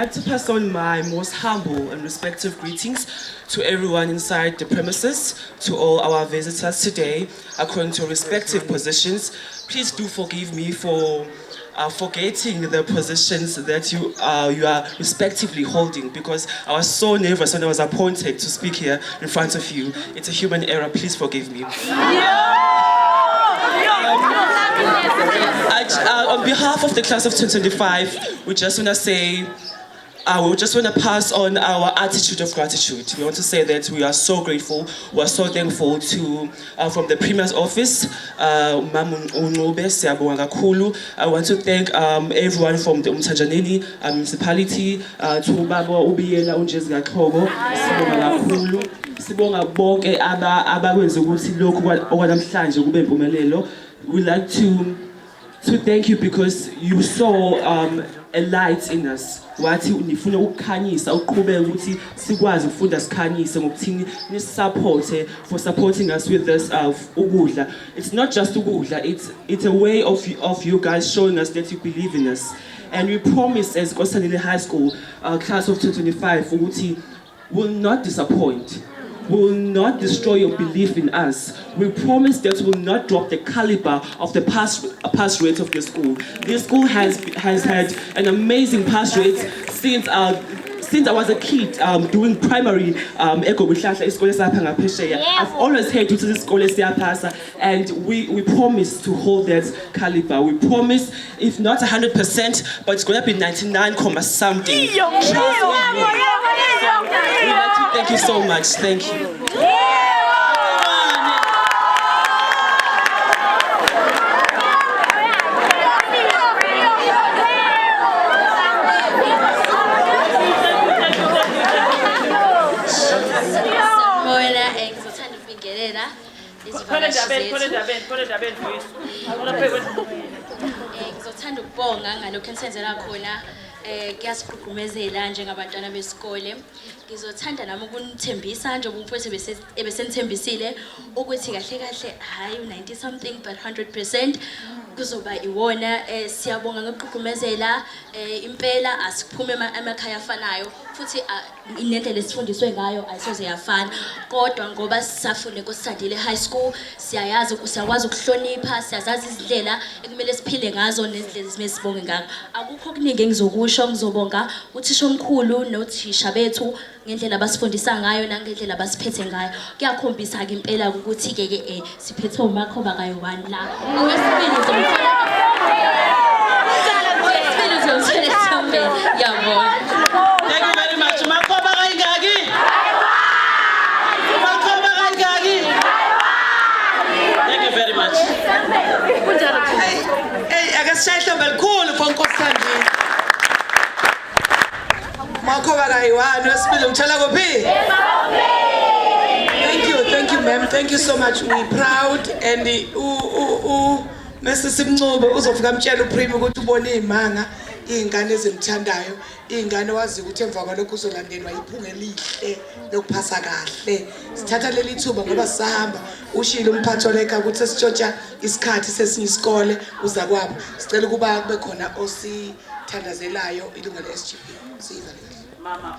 I'd like to pass on my most humble and respectful greetings to everyone inside the premises, to all our visitors today, according to respective positions. Please do forgive me for forgetting the positions that you are respectively holding, because I was so nervous when I was appointed to speak here in front of you. It's a human error, please forgive me. On behalf of the class of 2025, we just want to say, we just want to pass on our attitude of gratitude. We want to say that we are so grateful, we are so thankful to, from the Premier's office, I want to thank everyone from the Umtajaneni municipality, to Baba Ubiyela Unjezga Kogo, Sibonga bonke abakwenza ukuthi lokhu okwanamhlanje kube impumelelo. We'd like to thank you because you saw a light in us. Wathi nifuna ukukhanyisa uqhubeka ukuthi sikwazi ukufunda sikhanyise ngokuthini ni support for supporting us with this ukudla. It's not just ukudla, it's a way of you guys showing us that you believe in us. And we promise as Nkosazana High School class of 2025 ukuthi will not disappoint. Will not destroy your belief in us. We promise that we will not drop the caliber of the pass rate of the school. This school has had an amazing pass rate since I was a kid doing primary. I've always heard to this school and we promise to hold that caliber. We promise, if not 100%, but it's going to be 99, something. Thank you so much. Thank you. Ngizothanda ukubonga ngalokho enisenzela khona kuyasiqhuqhumezela njengabantwana besikole. Ngizothanda nami ukunithembisa njengoba umfowethu ebesenithembisile ukuthi kahle kahle hayi 90 something but 100% kuzoba iwona. Siyabonga ngokuqhuqhumezela impela asiphume emakhaya afanayo futhi inendlela esifundiswe ngayo ayisoze yafana, kodwa ngoba sisafunda eNkosazana High School siyakwazi ukuhlonipha, siyazazi izindlela ekumele siphile ngazo nezindlela esimele sibonge ngazo. Akukho okuningi engizokusho, ngizobonga uthisha omkhulu nothisha bethu ngendlela abasifundisa ngayo nangendlela abasiphethe ngayo. Kuyakhombisa ke impela ukuthi ke siphethe uMakhoba kayi-1 la. Okwesibili uzomthola yabona. Thank you very much. Makhoba kayingaki? Makhoba kayingaki? Thank you very much. Hey, akasishaya ihlombe elikhulu for Nkosazana. Makhoba kayi-1, wesibili ngithola kuphi? Thank you ma'am. Thank you so much. We're proud and Mr. Simncube uzofika amtshela uPrime ukuthi ubone izimanga izingane ezimthandayo, izingane wazi ukuthi emva kwalokho uzolandelwa iphunga elihle lokuphasa kahle. Sithatha leli thuba ngoba sisahamba ushilo umphathi oleka ukuthi sesitshontsha isikhathi sesinye isikole uza kwabo. Sicela ukuba kube khona osithandazelayo ilunga le-SGB. Siva kahle. Mama